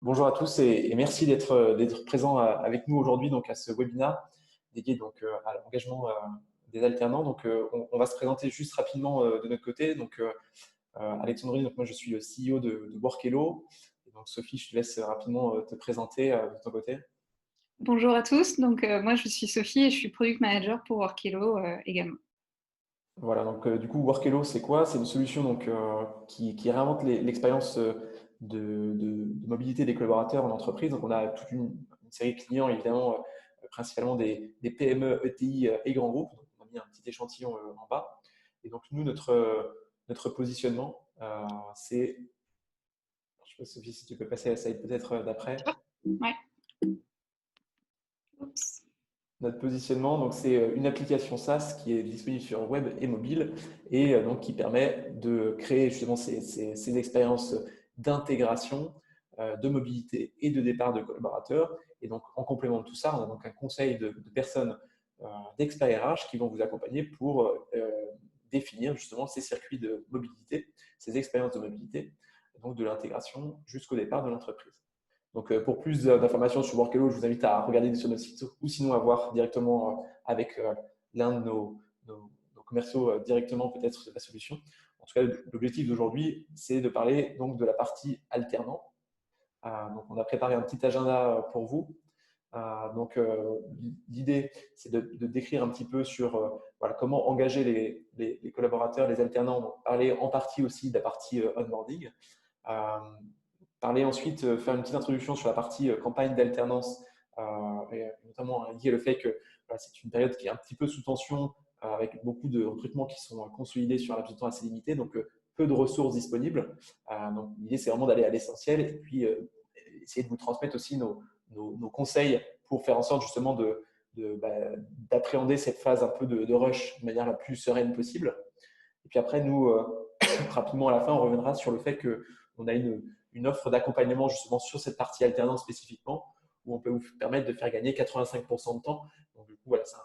Bonjour à tous et merci d'être présents avec nous aujourd'hui donc à ce webinaire dédié donc à l'engagement des alternants. Donc on va se présenter juste rapidement de notre côté. Donc Alexandrine, donc moi je suis le CEO de Workello. Et donc Sophie, je te laisse rapidement te présenter de ton côté. Bonjour à tous, donc moi je suis Sophie et je suis Product Manager pour Workello également. Voilà, donc du coup Workello c'est quoi? C'est une solution donc qui réinvente l'expérience de mobilité des collaborateurs en entreprise. Donc on a toute une série de clients évidemment, principalement des PME, ETI et grands groupes. Donc, on a mis un petit échantillon en bas. Et donc nous notre positionnement c'est, je sais pas Sophie si tu peux passer à la slide peut-être d'après. Ouais. Oups. Notre positionnement, donc c'est une application SaaS qui est disponible sur web et mobile et donc qui permet de créer justement ces expériences d'intégration, de mobilité et de départ de collaborateurs. Et donc en complément de tout ça, on a donc un conseil de personnes d'experts RH qui vont vous accompagner pour définir justement ces circuits de mobilité, ces expériences de mobilité, donc de l'intégration jusqu'au départ de l'entreprise. Donc, pour plus d'informations sur Workello, je vous invite à regarder sur notre site ou sinon à voir directement avec l'un de nos commerciaux directement peut-être la solution. En tout cas, l'objectif d'aujourd'hui, c'est de parler donc de la partie alternant. Donc, on a préparé un petit agenda pour vous. Donc, l'idée, c'est de décrire un petit peu sur voilà, comment engager les collaborateurs, les alternants, donc parler en partie aussi de la partie onboarding. Parler ensuite, faire une petite introduction sur la partie campagne d'alternance et notamment indiquer le fait que voilà, c'est une période qui est un petit peu sous tension avec beaucoup de recrutements qui sont consolidés sur un laps de temps assez limité, donc peu de ressources disponibles. Donc l'idée, c'est vraiment d'aller à l'essentiel et puis essayer de vous transmettre aussi nos conseils pour faire en sorte justement d'appréhender cette phase un peu de rush de manière la plus sereine possible. Et puis après, nous, rapidement à la fin, on reviendra sur le fait qu'on a une offre d'accompagnement justement sur cette partie alternance spécifiquement, où on peut vous permettre de faire gagner 85% de temps. Donc du coup, voilà, c'est un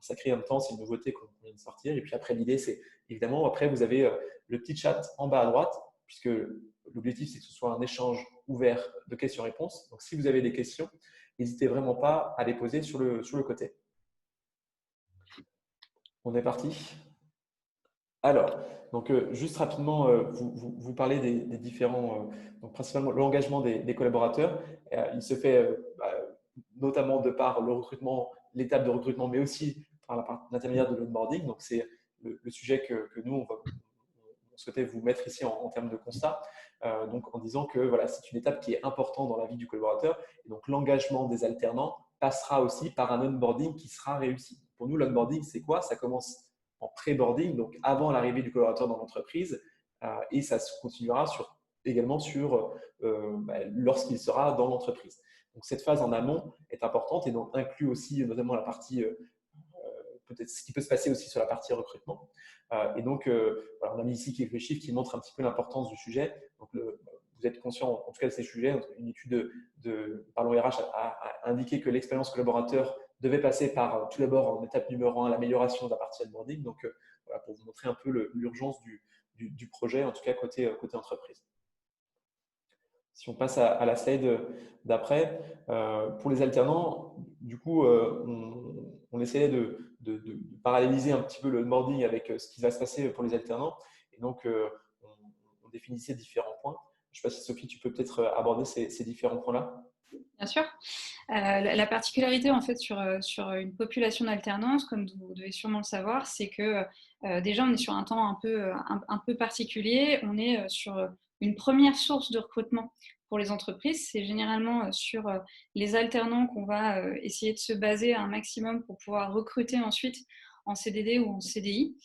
sacré gain de temps, c'est une nouveauté qu'on vient de sortir. Et puis après, l'idée, c'est évidemment, après, vous avez le petit chat en bas à droite, puisque l'objectif, c'est que ce soit un échange ouvert de questions-réponses. Donc si vous avez des questions, n'hésitez vraiment pas à les poser sur le côté. On est parti. Alors, donc juste rapidement, vous parlez des différents, donc principalement l'engagement des collaborateurs. Il se fait notamment de par le recrutement, l'étape de recrutement, mais aussi par l'intermédiaire de l'onboarding. Donc, c'est le sujet que nous, on souhaitait vous mettre ici en termes de constat. Donc, en disant que voilà, c'est une étape qui est importante dans la vie du collaborateur. Et donc, l'engagement des alternants passera aussi par un onboarding qui sera réussi. Pour nous, l'onboarding, c'est quoi? Ça commence en pré-boarding, donc avant l'arrivée du collaborateur dans l'entreprise, et ça se continuera également lorsqu'il sera dans l'entreprise. Donc cette phase en amont est importante et donc inclut aussi notamment la partie peut-être ce qui peut se passer aussi sur la partie recrutement. Et donc voilà, on a mis ici quelques chiffres qui montrent un petit peu l'importance du sujet. Donc vous êtes conscient en tout cas de ces sujets. Une étude de Parlons RH a indiqué que l'expérience collaborateur devait passer par tout d'abord en étape numéro 1 l'amélioration de la partie onboarding. Donc voilà, pour vous montrer un peu l'urgence du projet, en tout cas côté entreprise. Si on passe à la slide d'après, pour les alternants, du coup, on essayait de paralléliser un petit peu le onboarding avec ce qui va se passer pour les alternants. Et donc, on définissait différents points. Je ne sais pas si Sophie, tu peux peut-être aborder ces différents points-là. Bien sûr. La particularité en fait sur une population d'alternance, comme vous devez sûrement le savoir, c'est que déjà on est sur un temps un peu particulier. On est sur une première source de recrutement pour les entreprises. C'est généralement sur les alternants qu'on va essayer de se baser un maximum pour pouvoir recruter ensuite en CDD ou en CDI.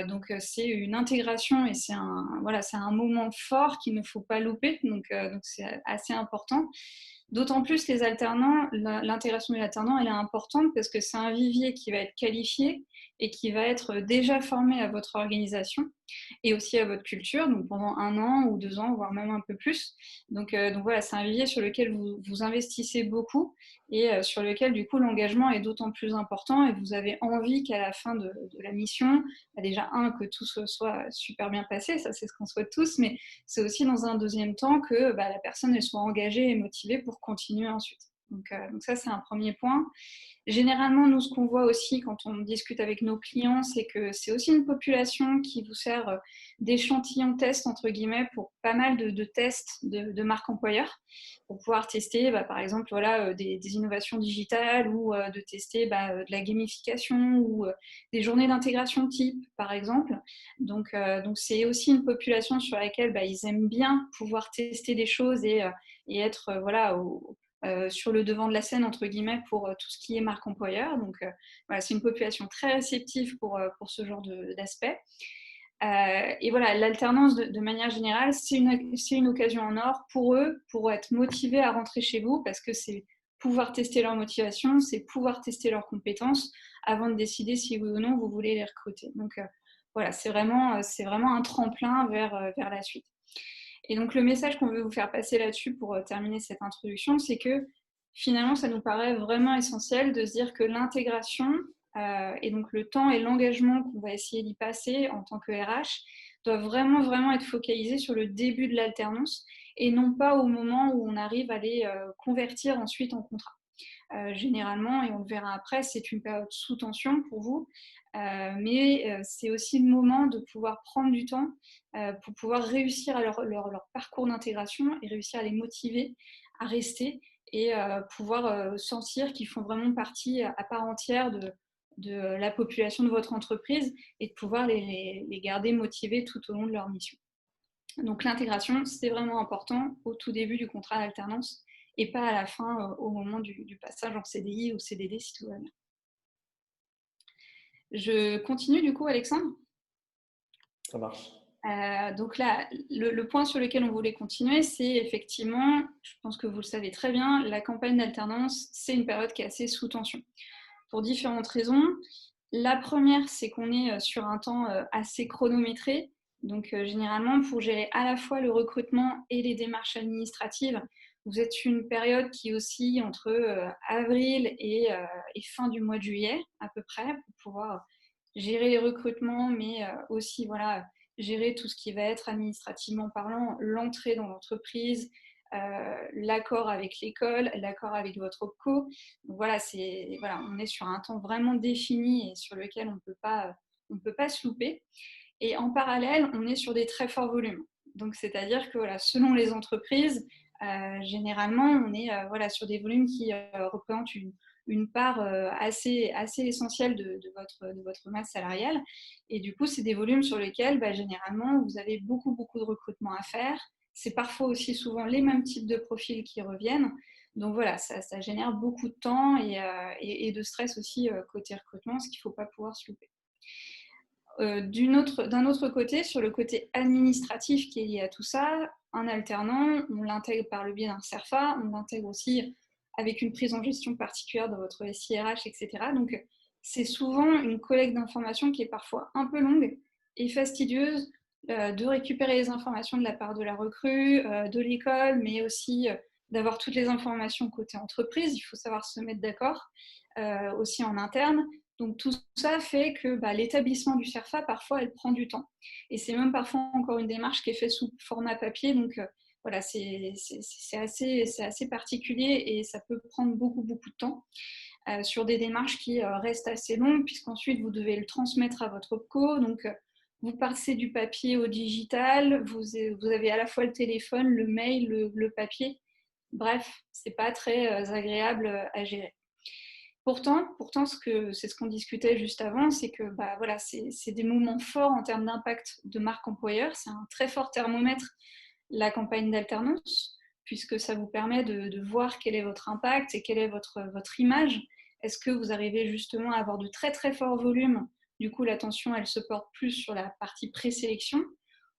Donc c'est une intégration et c'est un moment fort qu'il ne faut pas louper. Donc c'est assez important. D'autant plus les alternants, l'intégration de l'alternant, elle est importante parce que c'est un vivier qui va être qualifié et qui va être déjà formé à votre organisation. et aussi à votre culture, donc pendant 1 an ou 2 ans, voire même un peu plus. Donc voilà, c'est un vivier sur lequel vous investissez beaucoup et sur lequel du coup l'engagement est d'autant plus important et vous avez envie qu'à la fin de la mission, déjà que tout soit super bien passé, ça c'est ce qu'on souhaite tous, mais c'est aussi dans un deuxième temps que la personne elle soit engagée et motivée pour continuer ensuite. Donc ça c'est un premier point. Généralement, nous, ce qu'on voit aussi quand on discute avec nos clients, c'est que c'est aussi une population qui vous sert d'échantillon test, entre guillemets, pour pas mal de tests de marques employeurs, pour pouvoir tester, par exemple, voilà, des innovations digitales ou de tester de la gamification ou des journées d'intégration type, par exemple. Donc c'est aussi une population sur laquelle ils aiment bien pouvoir tester des choses et être voilà, sur le devant de la scène, entre guillemets, pour tout ce qui est marque employeur. Donc, voilà, c'est une population très réceptive pour ce genre d'aspect. Et voilà, l'alternance, de manière générale, c'est une occasion en or pour eux, pour être motivés à rentrer chez vous, parce que c'est pouvoir tester leur motivation, c'est pouvoir tester leurs compétences avant de décider si oui ou non vous voulez les recruter. Donc, voilà, c'est vraiment un tremplin vers la suite. Et donc, le message qu'on veut vous faire passer là-dessus pour terminer cette introduction, c'est que finalement, ça nous paraît vraiment essentiel de se dire que l'intégration et donc le temps et l'engagement qu'on va essayer d'y passer en tant que RH doivent vraiment, vraiment être focalisés sur le début de l'alternance et non pas au moment où on arrive à les convertir ensuite en contrat. Généralement, et on le verra après, c'est une période sous tension pour vous, mais c'est aussi le moment de pouvoir prendre du temps pour pouvoir réussir à leur parcours d'intégration et réussir à les motiver à rester et pouvoir sentir qu'ils font vraiment partie à part entière de la population de votre entreprise et de pouvoir les garder motivés tout au long de leur mission. Donc l'intégration, c'est vraiment important au tout début du contrat d'alternance et pas à la fin, au moment du passage en CDI ou CDD, si tout va bien. Je continue du coup, Alexandre. Ça marche. Donc là, le point sur lequel on voulait continuer, c'est effectivement, je pense que vous le savez très bien, la campagne d'alternance, c'est une période qui est assez sous tension. Pour différentes raisons. La première, c'est qu'on est sur un temps assez chronométré. Donc, généralement, pour gérer à la fois le recrutement et les démarches administratives, vous êtes sur une période qui oscille entre avril et fin du mois de juillet, à peu près, pour pouvoir gérer les recrutements, mais aussi voilà, gérer tout ce qui va être administrativement parlant, l'entrée dans l'entreprise, l'accord avec l'école, l'accord avec votre co. Donc voilà, on est sur un temps vraiment défini et sur lequel on peut pas se louper. Et en parallèle, on est sur des très forts volumes. Donc c'est-à-dire que voilà, selon les entreprises, généralement, on est sur des volumes qui représentent une part assez essentielle de votre masse salariale. Et du coup, c'est des volumes sur lesquels, généralement, vous avez beaucoup de recrutement à faire. C'est parfois aussi souvent les mêmes types de profils qui reviennent. Donc voilà, ça génère beaucoup de temps et de stress aussi côté recrutement, ce qu'il ne faut pas pouvoir se louper. D'un autre côté, sur le côté administratif qui est lié à tout ça, un alternant, on l'intègre par le biais d'un CERFA, on l'intègre aussi avec une prise en gestion particulière de votre SIRH, etc. Donc, c'est souvent une collecte d'informations qui est parfois un peu longue et fastidieuse de récupérer les informations de la part de la recrue, de l'école, mais aussi d'avoir toutes les informations côté entreprise. Il faut savoir se mettre d'accord aussi en interne. Donc tout ça fait que l'établissement du CERFA, parfois, elle prend du temps. Et c'est même parfois encore une démarche qui est faite sous format papier. Donc voilà, c'est assez particulier et ça peut prendre beaucoup de temps sur des démarches qui restent assez longues, puisqu'ensuite vous devez le transmettre à votre co. Donc vous passez du papier au digital, vous avez à la fois le téléphone, le mail, le papier. Bref, c'est pas très agréable à gérer. Pourtant, c'est ce qu'on discutait juste avant, c'est que voilà, c'est des moments forts en termes d'impact de marque employeur. C'est un très fort thermomètre, la campagne d'alternance, puisque ça vous permet de voir quel est votre impact et quelle est votre image. Est-ce que vous arrivez justement à avoir de très très forts volumes? Du coup, l'attention, elle se porte plus sur la partie présélection,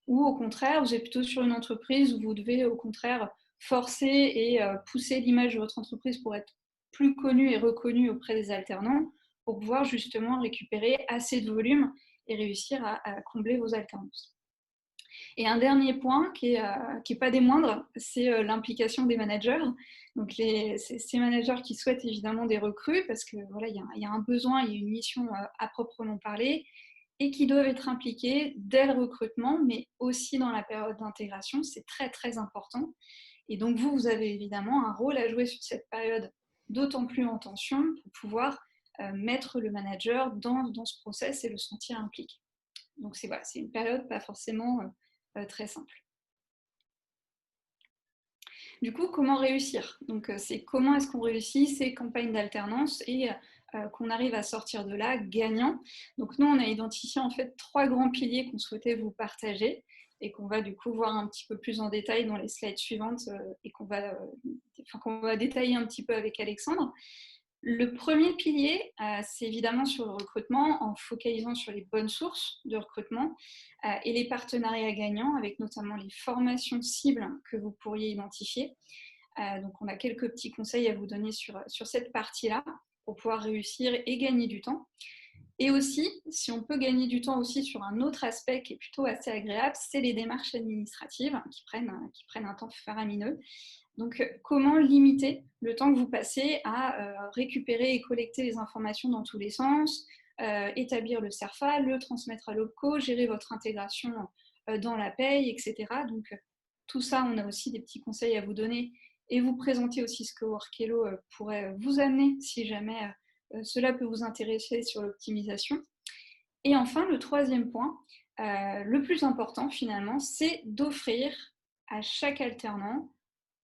ou au contraire, vous êtes plutôt sur une entreprise où vous devez au contraire forcer et pousser l'image de votre entreprise pour être plus connu et reconnu auprès des alternants pour pouvoir justement récupérer assez de volume et réussir à combler vos alternances. Et un dernier point qui est pas des moindres, c'est l'implication des managers. Donc ces managers qui souhaitent évidemment des recrues parce que voilà, il y a un besoin, il y a une mission à proprement parler et qui doivent être impliqués dès le recrutement, mais aussi dans la période d'intégration. C'est très très important. Et donc vous avez évidemment un rôle à jouer sur cette période d'autant plus en tension pour pouvoir mettre le manager dans ce process et le sentir impliqué. Donc c'est une période pas forcément très simple. Du coup, comment réussir? Donc c'est comment est-ce qu'on réussit ces campagnes d'alternance et qu'on arrive à sortir de là gagnant. Donc nous, on a identifié en fait 3 grands piliers qu'on souhaitait vous partager et qu'on va du coup voir un petit peu plus en détail dans les slides suivantes et qu'on va détailler un petit peu avec Alexandre. Le premier pilier, c'est évidemment sur le recrutement, en focalisant sur les bonnes sources de recrutement et les partenariats gagnants, avec notamment les formations cibles que vous pourriez identifier. Donc, on a quelques petits conseils à vous donner sur cette partie-là pour pouvoir réussir et gagner du temps. Et aussi, si on peut gagner du temps aussi sur un autre aspect qui est plutôt assez agréable, c'est les démarches administratives qui prennent un temps faramineux. Donc, comment limiter le temps que vous passez à récupérer et collecter les informations dans tous les sens, établir le CERFA, le transmettre à l'OPCO, gérer votre intégration dans la paye, etc. Donc, tout ça, on a aussi des petits conseils à vous donner et vous présenter aussi ce que Workelo pourrait vous amener si jamais cela peut vous intéresser sur l'optimisation. Et enfin, le troisième point, le plus important finalement, c'est d'offrir à chaque alternant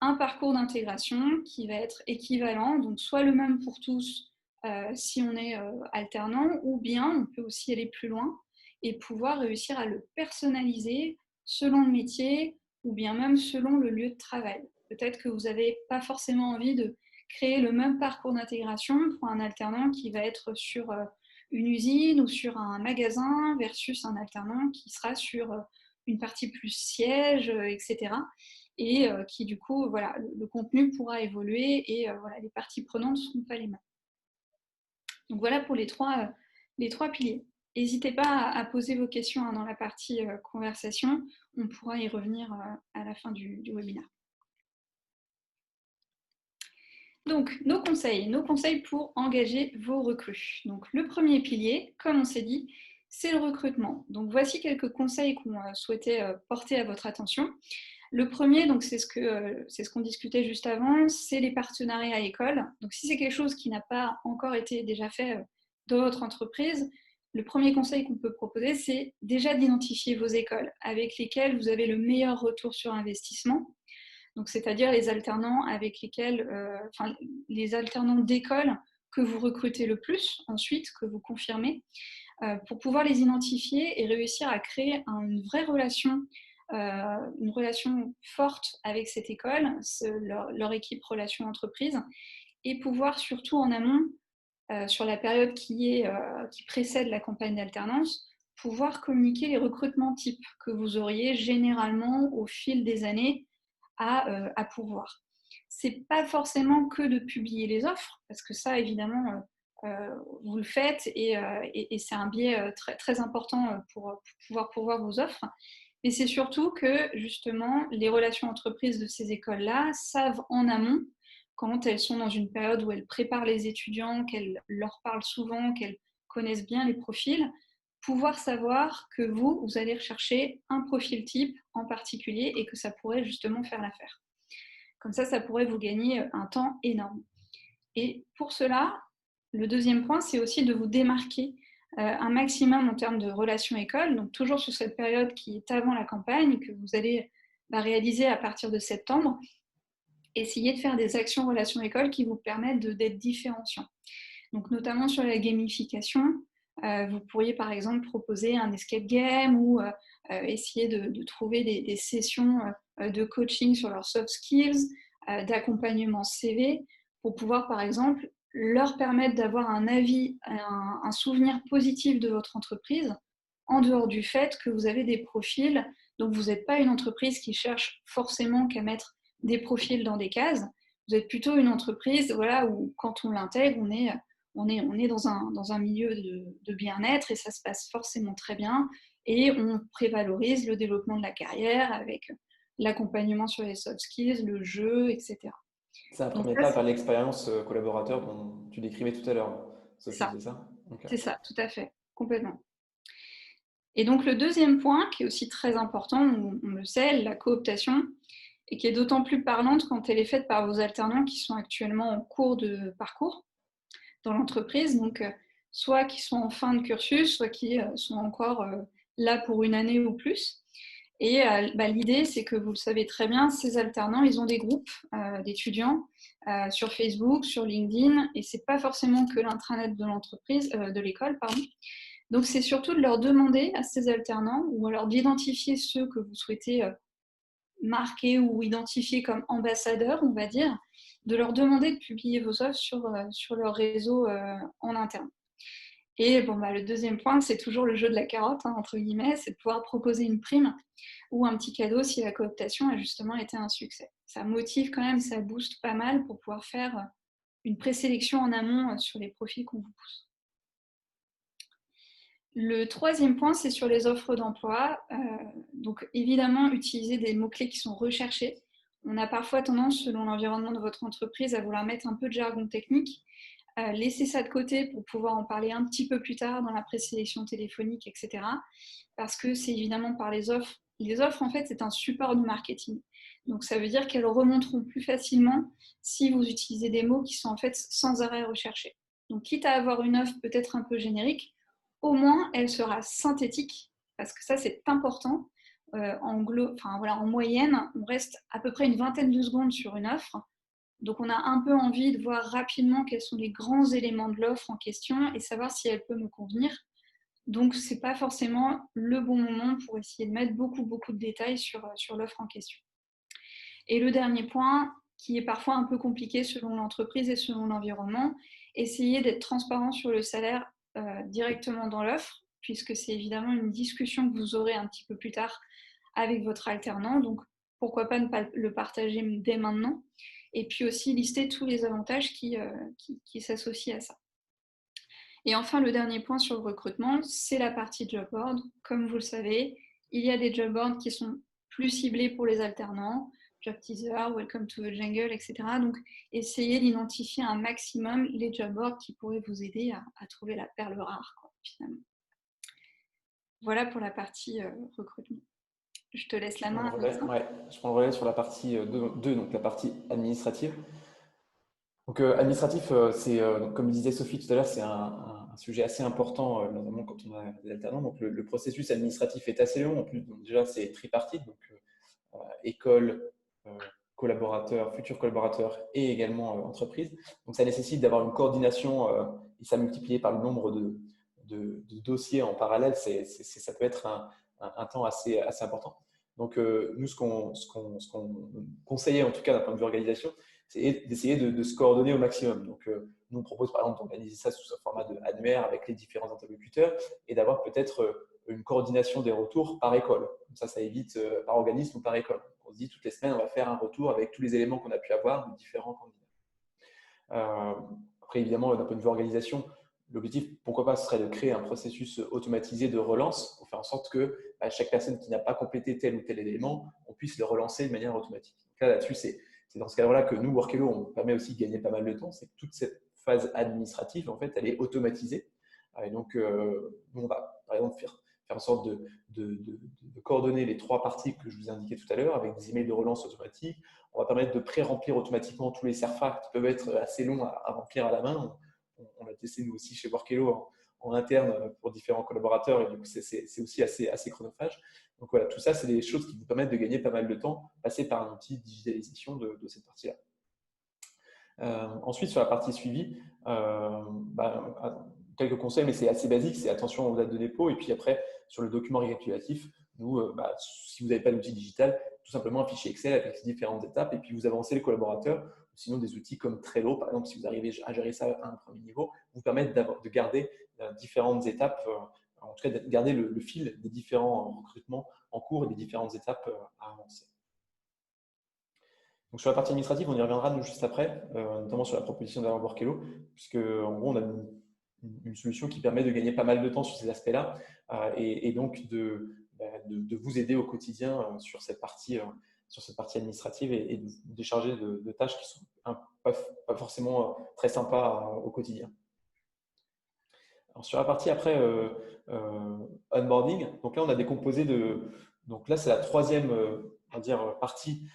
un parcours d'intégration qui va être équivalent, donc soit le même pour tous si on est alternant, ou bien on peut aussi aller plus loin et pouvoir réussir à le personnaliser selon le métier ou bien même selon le lieu de travail. Peut-être que vous n'avez pas forcément envie de créer le même parcours d'intégration pour un alternant qui va être sur une usine ou sur un magasin versus un alternant qui sera sur une partie plus siège, etc. Et qui du coup, voilà, le contenu pourra évoluer et voilà, les parties prenantes ne seront pas les mêmes. Donc voilà pour les trois piliers. N'hésitez pas à poser vos questions dans la partie conversation, on pourra y revenir à la fin du webinaire. Donc, nos conseils pour engager vos recrues. Donc, le premier pilier, comme on s'est dit, c'est le recrutement. Donc, voici quelques conseils qu'on souhaitait porter à votre attention. Le premier, donc c'est ce qu'on discutait juste avant, c'est les partenariats à école. Donc, si c'est quelque chose qui n'a pas encore été déjà fait dans votre entreprise, le premier conseil qu'on peut proposer, c'est déjà d'identifier vos écoles avec lesquelles vous avez le meilleur retour sur investissement. Donc, c'est-à-dire les alternants avec lesquels, les alternants d'école que vous recrutez le plus, ensuite que vous confirmez, pour pouvoir les identifier et réussir à créer une vraie relation, une relation forte avec cette école, leur équipe relation entreprise, et pouvoir surtout en amont, sur la période qui précède la campagne d'alternance, pouvoir communiquer les recrutements types que vous auriez généralement au fil des années à pourvoir. C'est pas forcément que de publier les offres, parce que ça, évidemment, vous le faites et c'est un biais très, très important pour pouvoir pourvoir vos offres. Mais c'est surtout que, justement, les relations entreprises de ces écoles-là savent en amont, quand elles sont dans une période où elles préparent les étudiants, qu'elles leur parlent souvent, qu'elles connaissent bien les profils, pouvoir savoir que vous allez rechercher un profil type en particulier et que ça pourrait justement faire l'affaire. Comme ça pourrait vous gagner un temps énorme. Et pour cela, le deuxième point, c'est aussi de vous démarquer un maximum en termes de relations école, donc toujours sur cette période qui est avant la campagne, que vous allez réaliser à partir de septembre. Essayez de faire des actions relations école qui vous permettent d'être différenciants. Donc notamment sur la gamification, vous pourriez par exemple proposer un escape game ou essayer de trouver des sessions de coaching sur leurs soft skills, d'accompagnement CV, pour pouvoir par exemple leur permettre d'avoir un avis, un souvenir positif de votre entreprise, en dehors du fait que vous avez des profils, donc vous n'êtes pas une entreprise qui cherche forcément qu'à mettre des profils dans des cases, vous êtes plutôt une entreprise où quand on l'intègre, on est dans un milieu de bien-être et ça se passe forcément très bien. Et on prévalorise le développement de la carrière avec l'accompagnement sur les soft skills, le jeu, etc. C'est un Donc premier ça, pas vers l'expérience collaborateur dont tu décrivais tout à l'heure, Sophie, c'est ça? Ok. c'est ça, tout à fait, complètement. Et donc le deuxième point, qui est aussi très important, on le sait, la cooptation, et qui est d'autant plus parlante quand elle est faite par vos alternants qui sont actuellement en cours de parcours dans l'entreprise, donc soit qui sont en fin de cursus, soit qui sont encore là pour une année ou plus. Et l'idée, c'est que vous le savez très bien, ces alternants, ils ont des groupes d'étudiants sur Facebook, sur LinkedIn, et c'est pas forcément que l'intranet de l'entreprise, de l'école, pardon. Donc c'est surtout de leur demander à ces alternants, ou alors d'identifier ceux que vous souhaitez marquer ou identifier comme ambassadeurs, on va dire, de leur demander de publier vos offres sur leur réseau en interne. Et le deuxième point, c'est toujours le jeu de la carotte, hein, entre guillemets, c'est de pouvoir proposer une prime ou un petit cadeau si la cooptation a justement été un succès. Ça motive quand même, ça booste pas mal pour pouvoir faire une présélection en amont sur les profils qu'on vous pousse. Le troisième point, c'est sur les offres d'emploi. Donc évidemment, utiliser des mots-clés qui sont recherchés. On a parfois tendance, selon l'environnement de votre entreprise, à vouloir mettre un peu de jargon technique. Laissez ça de côté pour pouvoir en parler un petit peu plus tard dans la présélection téléphonique, etc. Parce que c'est évidemment par les offres. Les offres, en fait, c'est un support de marketing. Donc ça veut dire qu'elles remonteront plus facilement si vous utilisez des mots qui sont en fait sans arrêt recherchés. Donc quitte à avoir une offre peut-être un peu générique, au moins elle sera synthétique, parce que ça c'est important. En moyenne, on reste à peu près une vingtaine de secondes sur une offre. Donc on a un peu envie de voir rapidement quels sont les grands éléments de l'offre en question et savoir si elle peut me convenir. Donc ce n'est pas forcément le bon moment pour essayer de mettre beaucoup de détails sur l'offre en question. Et le dernier point, qui est parfois un peu compliqué selon l'entreprise et selon l'environnement, essayer d'être transparent sur le salaire directement dans l'offre, puisque c'est évidemment une discussion que vous aurez un petit peu plus tard avec votre alternant. Donc pourquoi pas ne pas le partager dès maintenant. Et puis aussi lister tous les avantages qui s'associent à ça. Et enfin, le dernier point sur le recrutement, c'est la partie job board. Comme vous le savez, il y a des job boards qui sont plus ciblés pour les alternants, Job Teaser, Welcome to the Jungle, etc. Donc, essayez d'identifier un maximum les job boards qui pourraient vous aider à trouver la perle rare, quoi, finalement. Voilà pour la partie recrutement. Je te laisse la main. Je prends le relais sur la partie 2, donc la partie administrative. Donc, administratif, c'est, comme disait Sophie tout à l'heure, c'est un sujet assez important, notamment quand on a des alternants. Donc, le processus administratif est assez long. En plus, donc, déjà, c'est tripartite, donc école, collaborateurs, futurs collaborateurs et également entreprise. Donc, ça nécessite d'avoir une coordination et ça multiplié par le nombre de dossiers en parallèle, ça peut être un temps assez important. Donc, nous, ce qu'on conseillait, en tout cas d'un point de vue organisation, c'est d'essayer de se coordonner au maximum. Donc, nous, on propose par exemple d'organiser ça sous un format annuaire avec les différents interlocuteurs et d'avoir peut-être une coordination des retours par école. Comme ça évite par organisme ou par école. On se dit toutes les semaines, on va faire un retour avec tous les éléments qu'on a pu avoir de différents candidats. Après, évidemment, d'un point de vue organisation, l'objectif, pourquoi pas, ce serait de créer un processus automatisé de relance pour faire en sorte que chaque personne qui n'a pas complété tel ou tel élément, on puisse le relancer de manière automatique. Donc là-dessus, c'est dans ce cadre-là que nous, Workello, on permet aussi de gagner pas mal de temps. C'est que toute cette phase administrative, en fait, elle est automatisée. Et donc, nous, on va, par exemple, faire en sorte de coordonner les 3 parties que je vous ai indiquées tout à l'heure avec des emails de relance automatiques. On va permettre de pré-remplir automatiquement tous les CERFA qui peuvent être assez longs à remplir à la main. On l'a testé nous aussi chez Workello en interne pour différents collaborateurs et du coup, c'est aussi assez chronophage. Donc voilà, tout ça, c'est des choses qui vous permettent de gagner pas mal de temps, passer par un outil de digitalisation de cette partie-là. Ensuite, sur la partie suivi, quelques conseils, mais c'est assez basique, c'est attention aux dates de dépôt. Et puis après, sur le document récapitulatif, nous, si vous n'avez pas d'outil digital, tout simplement un fichier Excel avec ces différentes étapes et puis vous avancez le collaborateur. Sinon, des outils comme Trello, par exemple, si vous arrivez à gérer ça à un premier niveau, vous permettent de garder différentes étapes, en tout cas de garder le fil des différents recrutements en cours et des différentes étapes à avancer. Donc, sur la partie administrative, on y reviendra nous juste après, notamment sur la proposition de valeur Workelo, puisque en gros, on a une solution qui permet de gagner pas mal de temps sur ces aspects-là et donc de vous aider au quotidien sur cette partie administrative et de vous décharger de tâches qui sont pas forcément très sympas au quotidien. Alors, sur la partie après onboarding, donc là on a décomposé donc là c'est la troisième on va dire, partie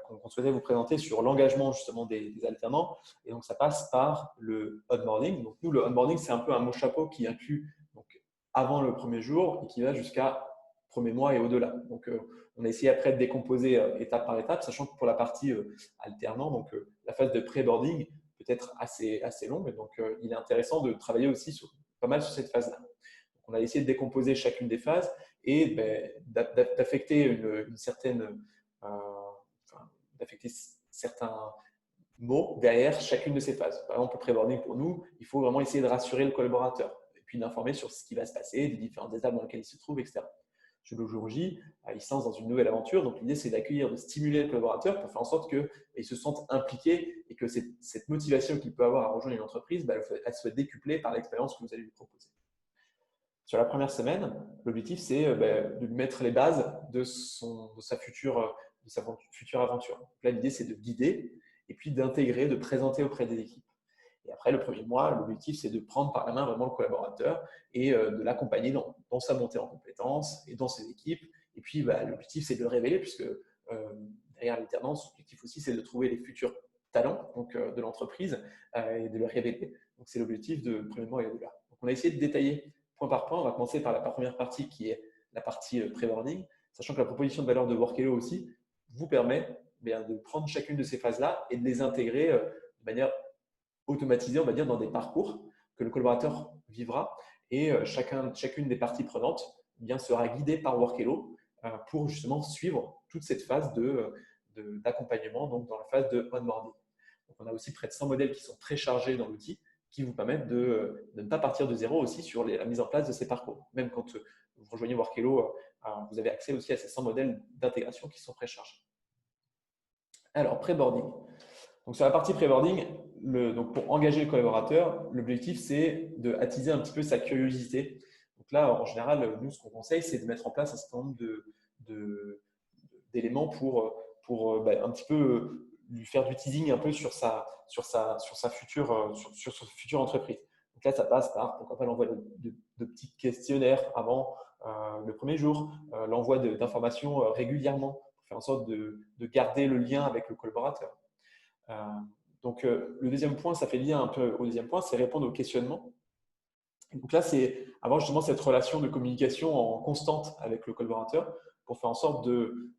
qu'on souhaitait vous présenter sur l'engagement justement des alternants. Et donc ça passe par le onboarding. Donc nous le onboarding c'est un peu un mot chapeau qui inclut donc avant le premier jour et qui va jusqu'à premier mois et au-delà. Donc on a essayé après de décomposer étape par étape, sachant que pour la partie alternant, donc la phase de pré-boarding peut être assez longue. Donc il est intéressant de travailler aussi pas mal sur cette phase-là. On a essayé de décomposer chacune des phases et d'affecter une certaine, d'affecter certains mots derrière chacune de ces phases. Par exemple, le pré-boarding pour nous, il faut vraiment essayer de rassurer le collaborateur et puis d'informer sur ce qui va se passer, des différentes étapes dans lesquelles il se trouve, etc. Sur le jour J, il se lance dans une nouvelle aventure. Donc, l'idée, c'est d'accueillir, de stimuler le collaborateur pour faire en sorte qu'il se sente impliqué et que cette motivation qu'il peut avoir à rejoindre une entreprise, elle soit décuplée par l'expérience que vous allez lui proposer. Sur la première semaine, l'objectif, c'est de lui mettre les bases de sa future aventure. Donc là, l'idée, c'est de guider et puis d'intégrer, de présenter auprès des équipes. Et après, le premier mois, l'objectif, c'est de prendre par la main vraiment le collaborateur et de l'accompagner dans sa montée en compétences et dans ses équipes. Et puis, l'objectif, c'est de le révéler puisque derrière l'alternance, l'objectif aussi, c'est de trouver les futurs talents donc, de l'entreprise et de le révéler. Donc, c'est l'objectif de premier mois et au-delà. Donc, on a essayé de détailler point par point. On va commencer par la première partie qui est la partie pré-boarding, sachant que la proposition de valeur de Workelo aussi vous permet de prendre chacune de ces phases-là et de les intégrer de manière automatisée, on va dire, dans des parcours que le collaborateur vivra et chacune des parties prenantes sera guidée par Workelo pour justement suivre toute cette phase d'accompagnement, donc dans la phase de onboarding. Donc, on a aussi près de 100 modèles qui sont préchargés dans l'outil qui vous permettent de ne pas partir de zéro aussi sur la mise en place de ces parcours. Même quand vous rejoignez Workelo, vous avez accès aussi à ces 100 modèles d'intégration qui sont préchargés. Alors, pré-boarding. Donc, sur la partie pré-boarding, donc pour engager le collaborateur, l'objectif, c'est d'attiser un petit peu sa curiosité. Donc là, en général, nous, ce qu'on conseille, c'est de mettre en place un certain nombre d'éléments pour un petit peu lui faire du teasing un peu sur sa future entreprise. Donc là, ça passe par, pourquoi pas, l'envoi de petits questionnaires avant le premier jour, l'envoi d'informations régulièrement pour faire en sorte de garder le lien avec le collaborateur. Donc, le deuxième point, ça fait lien un peu au deuxième point, c'est répondre aux questionnements. Donc là, c'est avoir justement cette relation de communication en constante avec le collaborateur pour faire en sorte de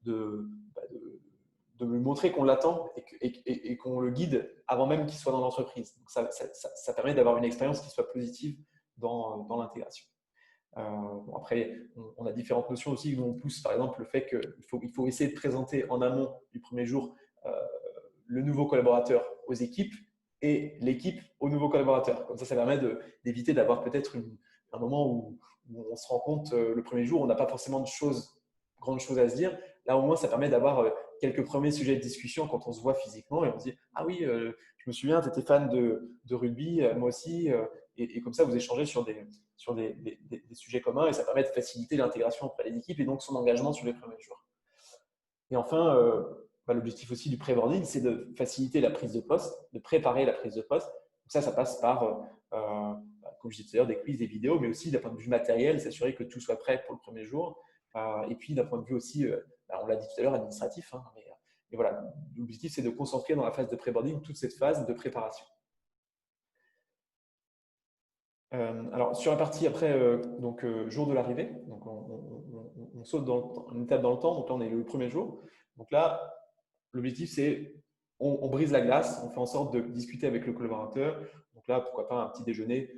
lui montrer qu'on l'attend et qu'on le guide avant même qu'il soit dans l'entreprise. Donc ça permet d'avoir une expérience qui soit positive dans l'intégration. Bon, après, on a différentes notions aussi dont on pousse, par exemple, le fait qu'il faut essayer de présenter en amont du premier jour le nouveau collaborateur aux équipes et l'équipe aux nouveaux collaborateurs. Comme ça permet d'éviter d'avoir peut-être un moment où on se rend compte le premier jour, on n'a pas forcément de grandes choses à se dire. Là, au moins, ça permet d'avoir quelques premiers sujets de discussion quand on se voit physiquement et on se dit « Ah oui, je me souviens, tu étais fan de rugby, moi aussi. » Et comme ça, vous échangez sur des sujets communs et ça permet de faciliter l'intégration auprès des équipes et donc son engagement sur les premiers jours. Et enfin, l'objectif aussi du pré-boarding, c'est de faciliter la prise de poste, de préparer la prise de poste. Donc ça passe par, comme je disais tout à l'heure, des quiz, des vidéos, mais aussi d'un point de vue matériel, s'assurer que tout soit prêt pour le premier jour. Et puis d'un point de vue aussi, on l'a dit tout à l'heure, administratif. Hein, mais voilà, l'objectif, c'est de concentrer dans la phase de pré-boarding toute cette phase de préparation. Alors, sur la partie après, jour de l'arrivée, donc on saute une étape dans le temps. Donc là, on est le premier jour. Donc là, l'objectif, c'est on brise la glace, on fait en sorte de discuter avec le collaborateur. Donc là, pourquoi pas un petit déjeuner.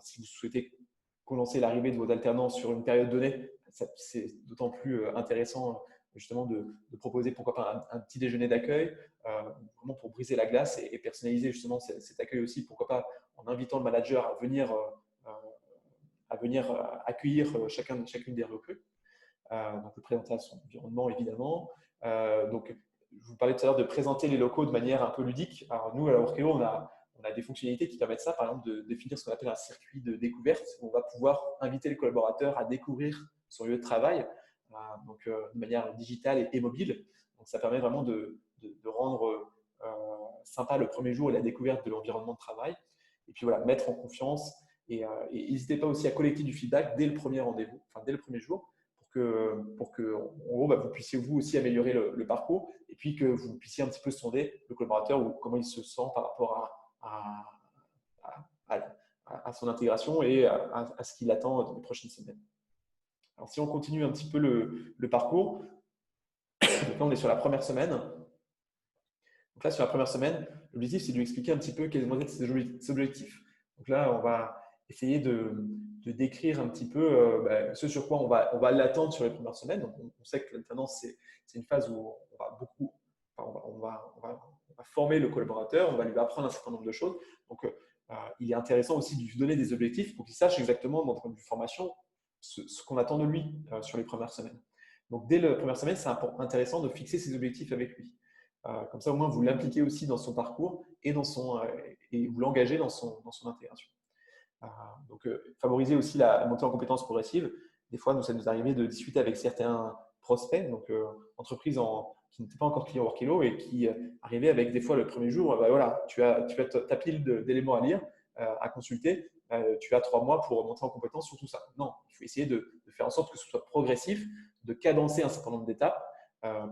Si vous souhaitez commencer l'arrivée de vos alternants sur une période donnée, c'est d'autant plus intéressant justement de proposer pourquoi pas un petit déjeuner d'accueil, vraiment pour briser la glace et personnaliser justement cet accueil aussi, pourquoi pas en invitant le manager à venir accueillir chacune des recrues. Donc, le présenter à son environnement, évidemment. Donc, je vous parlais tout à l'heure de présenter les locaux de manière un peu ludique. Alors nous, à Workeo, on a des fonctionnalités qui permettent ça, par exemple de définir ce qu'on appelle un circuit de découverte, où on va pouvoir inviter les collaborateurs à découvrir son lieu de travail, de manière digitale et mobile. Donc ça permet vraiment de rendre sympa le premier jour et la découverte de l'environnement de travail. Et puis voilà, mettre en confiance. Et n'hésitez pas aussi à collecter du feedback dès le premier rendez-vous, enfin dès le premier jour, pour que en gros, vous puissiez vous aussi améliorer le parcours et puis que vous puissiez un petit peu sonder le collaborateur ou comment il se sent par rapport à son intégration et à ce qu'il attend dans les prochaines semaines. Alors, si on continue un petit peu le parcours, donc là, on est sur la première semaine. Donc là, sur la première semaine, l'objectif, c'est de lui expliquer un petit peu quels vont être ses objectifs. Donc là, on va essayer de décrire un petit peu ce sur quoi on va l'attendre sur les premières semaines. Donc, on sait que l'alternance, c'est une phase où on va beaucoup, on va former le collaborateur, on va lui apprendre un certain nombre de choses. Donc, il est intéressant aussi de lui donner des objectifs pour qu'il sache exactement, dans le point de vue formation, ce qu'on attend de lui sur les premières semaines. Donc, dès la première semaine, c'est intéressant de fixer ses objectifs avec lui. Comme ça, au moins, vous l'impliquez aussi dans son parcours et vous l'engagez dans son intégration. Donc, favoriser aussi la montée en compétences progressive. Des fois, ça nous arrivait de discuter avec certains prospects, donc entreprises qui n'étaient pas encore clients Workelo et qui arrivaient avec des fois le premier jour, voilà, tu as ta pile d'éléments à lire, à consulter, tu as 3 mois pour monter en compétences sur tout ça. Non, il faut essayer de faire en sorte que ce soit progressif, de cadencer un certain nombre d'étapes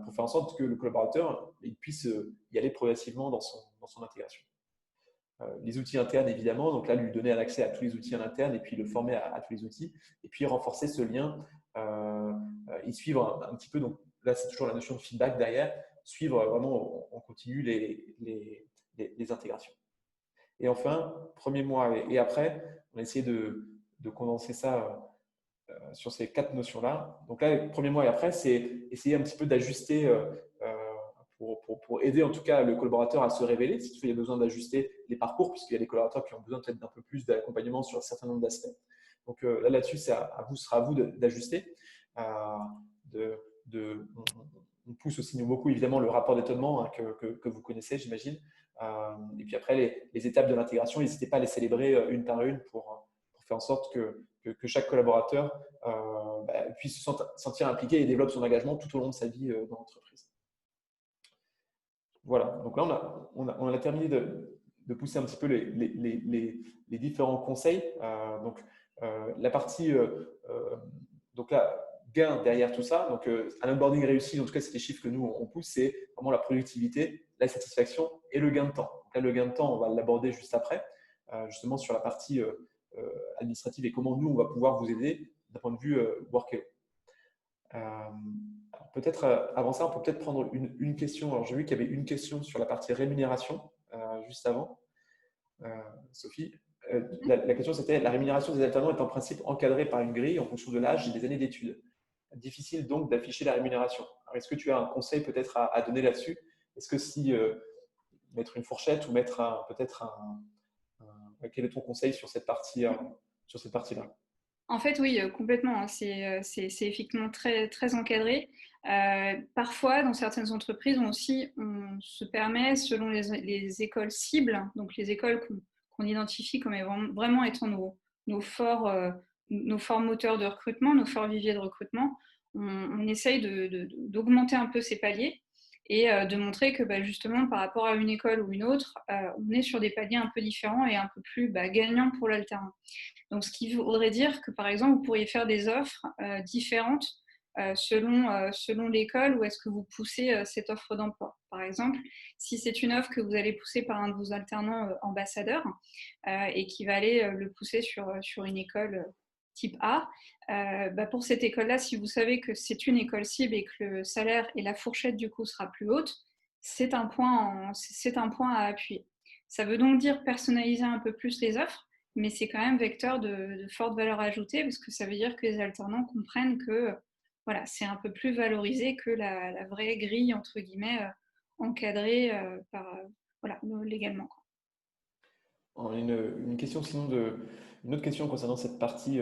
pour faire en sorte que le collaborateur puisse y aller progressivement dans son intégration. Les outils internes, évidemment, donc là, lui donner un accès à tous les outils en interne et puis le former à tous les outils et puis renforcer ce lien et suivre un petit peu, donc là, c'est toujours la notion de feedback derrière, suivre vraiment en continu les intégrations. Et enfin, premier mois et après, on a essayé de condenser ça sur ces 4 notions-là. Donc là, le premier mois et après, c'est essayer un petit peu d'ajuster pour aider en tout cas le collaborateur à se révéler, si il y a besoin d'ajuster les parcours, puisqu'il y a des collaborateurs qui ont besoin peut-être d'un peu plus d'accompagnement sur un certain nombre d'aspects. Donc là-dessus, sera à vous d'ajuster. On pousse aussi beaucoup évidemment le rapport d'étonnement que vous connaissez, j'imagine. Et puis après, les étapes de l'intégration, n'hésitez pas à les célébrer une par une pour faire en sorte que chaque collaborateur puisse se sentir impliqué et développe son engagement tout au long de sa vie dans l'entreprise. Voilà, donc là, on a terminé de pousser un petit peu les différents conseils. Donc, la partie, donc là, gain derrière tout ça. Donc, un onboarding réussi, en tout cas, c'est les chiffres que nous, on pousse, c'est vraiment la productivité, la satisfaction et le gain de temps. Donc là, le gain de temps, on va l'aborder juste après, justement sur la partie administrative et comment nous, on va pouvoir vous aider d'un point de vue Workeo. Peut-être avant ça, on peut peut-être prendre une question. Alors, j'ai vu qu'il y avait une question sur la partie rémunération juste avant. Sophie, la question c'était: la rémunération des alternants est en principe encadrée par une grille en fonction de l'âge et des années d'études. Difficile donc d'afficher la rémunération. Est-ce que tu as un conseil peut-être à donner là-dessus? Est-ce que si mettre une fourchette ou mettre quel est ton conseil sur cette partie-là? En fait, oui, complètement. C'est effectivement très, très encadré. Parfois, dans certaines entreprises, on se permet, selon les écoles cibles, donc les écoles qu'on identifie comme vraiment étant nos forts moteurs de recrutement, nos forts viviers de recrutement, on essaye d'augmenter un peu ces paliers et de montrer que justement, par rapport à une école ou une autre, on est sur des paliers un peu différents et un peu plus gagnants pour l'alternant. Donc, ce qui voudrait dire que, par exemple, vous pourriez faire des offres différentes selon l'école où est-ce que vous poussez cette offre d'emploi. Par exemple, si c'est une offre que vous allez pousser par un de vos alternants ambassadeurs et qui va aller le pousser sur une école type A, pour cette école-là, si vous savez que c'est une école cible et que le salaire et la fourchette du coup sera plus haute, c'est un point à appuyer. Ça veut donc dire personnaliser un peu plus les offres, mais c'est quand même vecteur de forte valeur ajoutée parce que ça veut dire que les alternants comprennent que voilà, c'est un peu plus valorisé que la vraie grille, entre guillemets, encadrée légalement. Une question sinon une autre question concernant cette partie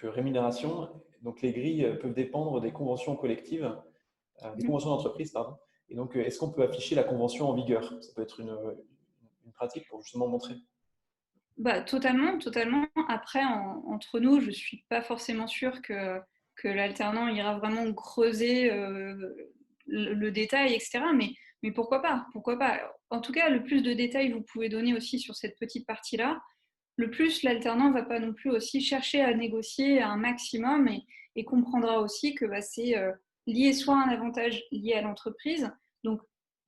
rémunération. Donc les grilles peuvent dépendre des conventions collectives. des conventions d'entreprise, pardon. Et donc, est-ce qu'on peut afficher la convention en vigueur? Ça peut être une pratique pour justement montrer. Bah, totalement, totalement. Après, entre nous, je ne suis pas forcément sûre que l'alternant ira vraiment creuser le détail, etc. Mais pourquoi pas? Pourquoi pas? En tout cas, le plus de détails vous pouvez donner aussi sur cette petite partie-là, le plus l'alternant ne va pas non plus aussi chercher à négocier un maximum et comprendra aussi que bah, c'est lié soit à un avantage lié à l'entreprise, donc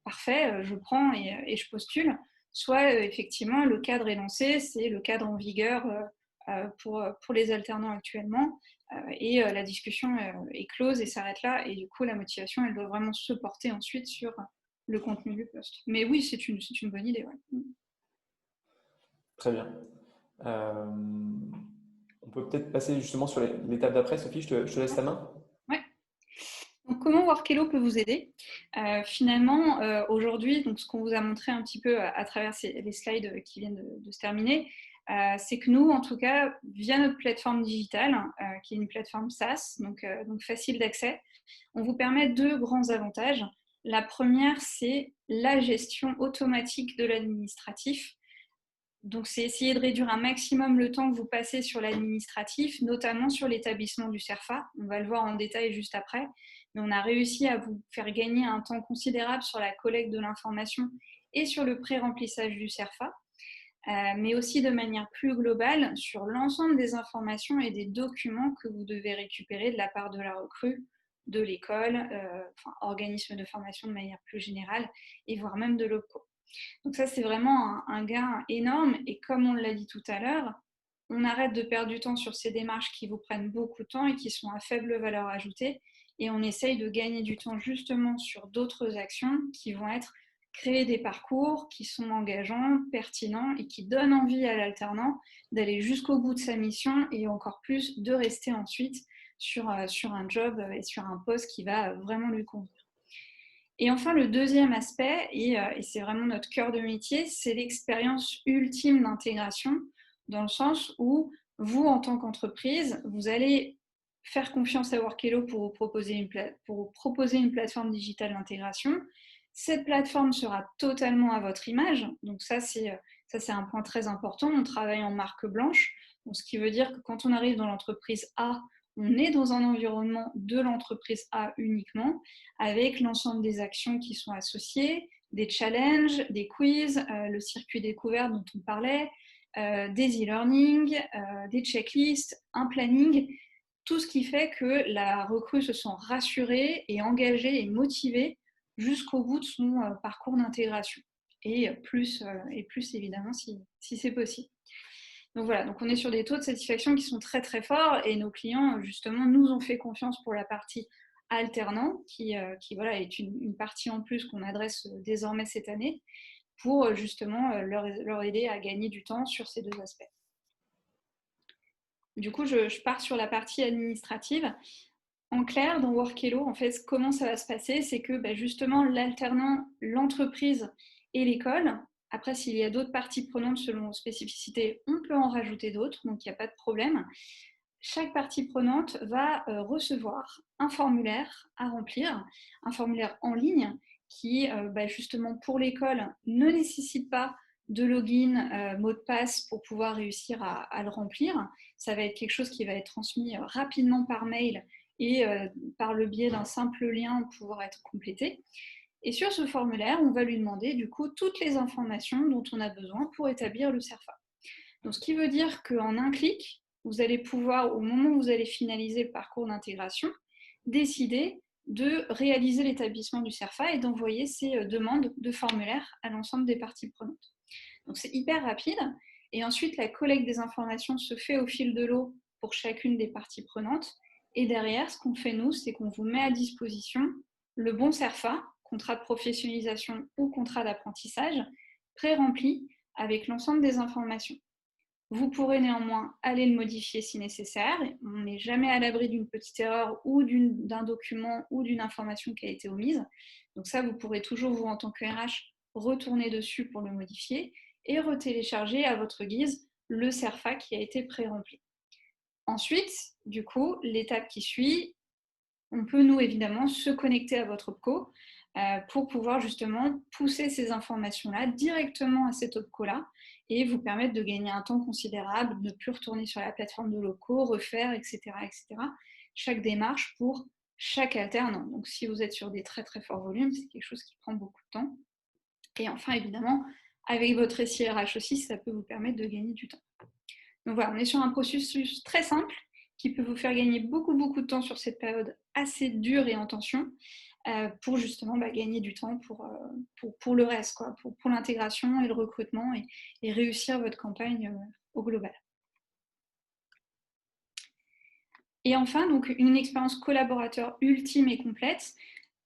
parfait, je prends et je postule, soit effectivement le cadre est lancé, c'est le cadre en vigueur pour les alternants actuellement, et la discussion est close et s'arrête là, et du coup la motivation elle doit vraiment se porter ensuite sur le contenu du poste. Mais oui, c'est une bonne idée. Ouais. Très bien. Euh, on peut peut-être passer justement sur l'étape d'après. Sophie, je te laisse ta main. Ouais. Donc, comment Workello peut vous aider? Finalement, aujourd'hui, donc ce qu'on vous a montré un petit peu à travers les slides qui viennent de se terminer, c'est que nous, en tout cas, via notre plateforme digitale, qui est une plateforme SaaS, donc facile d'accès, on vous permet deux grands avantages. La première, c'est la gestion automatique de l'administratif. Donc, c'est essayer de réduire un maximum le temps que vous passez sur l'administratif, notamment sur l'établissement du CERFA. On va le voir en détail juste après. Mais on a réussi à vous faire gagner un temps considérable sur la collecte de l'information et sur le pré-remplissage du CERFA, mais aussi de manière plus globale sur l'ensemble des informations et des documents que vous devez récupérer de la part de la recrue, de l'école, organismes de formation de manière plus générale, et voire même de locaux. Donc ça, c'est vraiment un gain énorme. Et comme on l'a dit tout à l'heure, on arrête de perdre du temps sur ces démarches qui vous prennent beaucoup de temps et qui sont à faible valeur ajoutée. Et on essaye de gagner du temps justement sur d'autres actions qui vont être créer des parcours qui sont engageants, pertinents et qui donnent envie à l'alternant d'aller jusqu'au bout de sa mission et encore plus de rester ensuite sur un job et sur un poste qui va vraiment lui convenir. Et enfin, le deuxième aspect, et c'est vraiment notre cœur de métier, c'est l'expérience ultime d'intégration, dans le sens où vous, en tant qu'entreprise, vous allez faire confiance à Workello pour vous proposer une plateforme digitale d'intégration. Cette plateforme sera totalement à votre image. Donc ça, c'est un point très important. On travaille en marque blanche, donc ce qui veut dire que quand on arrive dans l'entreprise A, on est dans un environnement de l'entreprise A uniquement, avec l'ensemble des actions qui sont associées, des challenges, des quiz, le circuit découverte dont on parlait, des e-learning, des checklists, un planning, tout ce qui fait que la recrue se sent rassurée et engagée et motivée jusqu'au bout de son parcours d'intégration. Et plus évidemment si c'est possible. Donc voilà, donc on est sur des taux de satisfaction qui sont très très forts et nos clients justement nous ont fait confiance pour la partie alternant qui voilà, est une partie en plus qu'on adresse désormais cette année pour justement leur aider à gagner du temps sur ces deux aspects. Du coup, je pars sur la partie administrative. En clair, dans Workello, en fait, comment ça va se passer, c'est que justement l'alternant, l'entreprise et l'école, après s'il y a d'autres parties prenantes selon nos spécificités, on peut en rajouter d'autres, donc il n'y a pas de problème. Chaque partie prenante va recevoir un formulaire à remplir, un formulaire en ligne qui, justement pour l'école, ne nécessite pas de login, mot de passe pour pouvoir réussir à le remplir. Ça va être quelque chose qui va être transmis rapidement par mail et par le biais d'un simple lien pouvoir être complété. Et sur ce formulaire, on va lui demander du coup toutes les informations dont on a besoin pour établir le CERFA. Donc, ce qui veut dire qu'en un clic, vous allez pouvoir, au moment où vous allez finaliser le parcours d'intégration, décider de réaliser l'établissement du CERFA et d'envoyer ces demandes de formulaire à l'ensemble des parties prenantes. Donc, c'est hyper rapide. Et ensuite, la collecte des informations se fait au fil de l'eau pour chacune des parties prenantes. Et derrière, ce qu'on fait, nous, c'est qu'on vous met à disposition le bon CERFA, contrat de professionnalisation ou contrat d'apprentissage, pré-rempli avec l'ensemble des informations. Vous pourrez néanmoins aller le modifier si nécessaire. On n'est jamais à l'abri d'une petite erreur ou d'un document ou d'une information qui a été omise. Donc ça, vous pourrez toujours, vous, en tant que RH, retourner dessus pour le modifier et retélécharger à votre guise le CERFA qui a été pré-rempli. Ensuite, du coup, l'étape qui suit, on peut, nous, évidemment, se connecter à votre OPCO pour pouvoir justement pousser ces informations-là directement à cet OPCO-là et vous permettre de gagner un temps considérable, de ne plus retourner sur la plateforme de l'OPCO, refaire, etc., etc. Chaque démarche pour chaque alternant. Donc, si vous êtes sur des très, très forts volumes, c'est quelque chose qui prend beaucoup de temps. Et enfin, évidemment, avec votre SIRH aussi, ça peut vous permettre de gagner du temps. Donc voilà, on est sur un processus très simple qui peut vous faire gagner beaucoup, beaucoup de temps sur cette période assez dure et en tension pour justement gagner du temps pour le reste, quoi, pour l'intégration et le recrutement et réussir votre campagne au global. Et enfin, donc, une expérience collaborateur ultime et complète.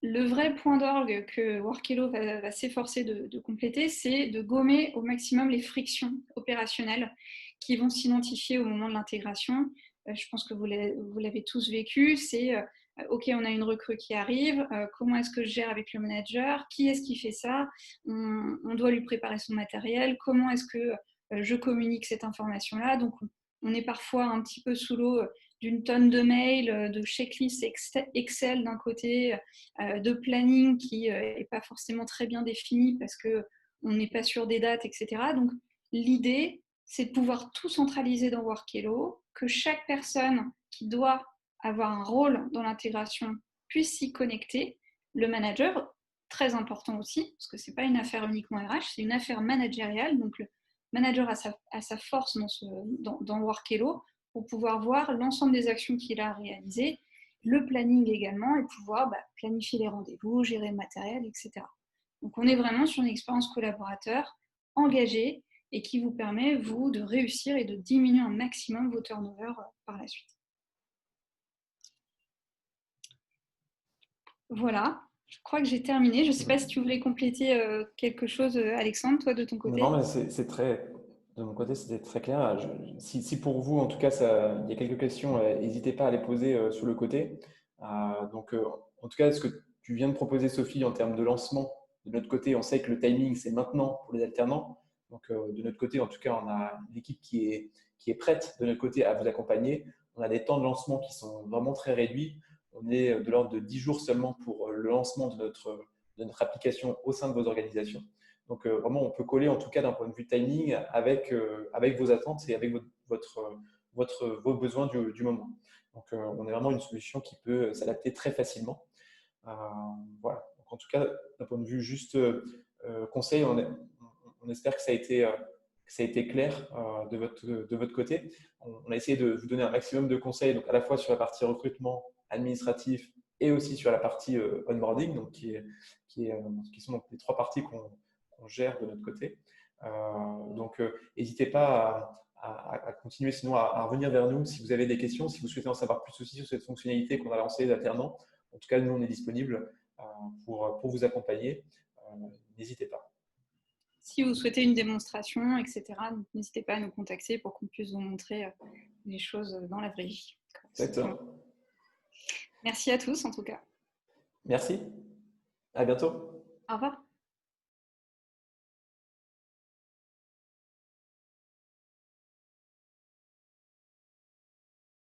Le vrai point d'orgue que Workelo va s'efforcer de compléter, c'est de gommer au maximum les frictions opérationnelles qui vont s'identifier au moment de l'intégration. Je pense que vous l'avez tous vécu. C'est OK, on a une recrue qui arrive. Comment est-ce que je gère avec le manager? Qui est-ce qui fait ça? On doit lui préparer son matériel. Comment est-ce que je communique cette information-là? Donc, on est parfois un petit peu sous l'eau d'une tonne de mails, de checklists Excel d'un côté, de planning qui n'est pas forcément très bien défini parce qu'on n'est pas sûr des dates, etc. Donc, l'idée, c'est de pouvoir tout centraliser dans Workelo, que chaque personne qui doit avoir un rôle dans l'intégration puisse s'y connecter. Le manager, très important aussi, parce que ce n'est pas une affaire uniquement RH, c'est une affaire managériale. Donc, le manager a sa force dans Workelo pour pouvoir voir l'ensemble des actions qu'il a réalisées, le planning également, et pouvoir planifier les rendez-vous, gérer le matériel, etc. Donc, on est vraiment sur une expérience collaborateur engagée et qui vous permet, vous, de réussir et de diminuer un maximum vos turnovers par la suite. Voilà, je crois que j'ai terminé. Je ne sais pas si tu voulais compléter quelque chose, Alexandre, toi, de ton côté. Non, mais c'est très, de mon côté, c'était très clair. Si pour vous, en tout cas, il y a quelques questions, n'hésitez pas à les poser sur le côté. En tout cas, ce que tu viens de proposer, Sophie, en termes de lancement, de notre côté, on sait que le timing, c'est maintenant pour les alternants. Donc, de notre côté, en tout cas, on a l'équipe qui est prête de notre côté à vous accompagner. On a des temps de lancement qui sont vraiment très réduits. On est de l'ordre de 10 jours seulement pour le lancement de notre application au sein de vos organisations. Donc, vraiment, on peut coller, en tout cas d'un point de vue timing, avec vos attentes et avec vos besoins du moment. Donc, on est vraiment une solution qui peut s'adapter très facilement. Voilà. Donc, en tout cas, d'un point de vue juste conseil, on espère que ça a été clair de votre côté. On a essayé de vous donner un maximum de conseils, donc à la fois sur la partie recrutement administratif et aussi sur la partie onboarding, donc qui sont donc les trois parties qu'on gère de notre côté. N'hésitez pas à continuer sinon à revenir vers nous si vous avez des questions, si vous souhaitez en savoir plus aussi sur cette fonctionnalité qu'on a lancée d'alternant. En tout cas, nous, on est disponible pour vous accompagner. N'hésitez pas. Si vous souhaitez une démonstration, etc., n'hésitez pas à nous contacter pour qu'on puisse vous montrer les choses dans la vraie vie. Exactement. Merci à tous, en tout cas. Merci. À bientôt. Au revoir.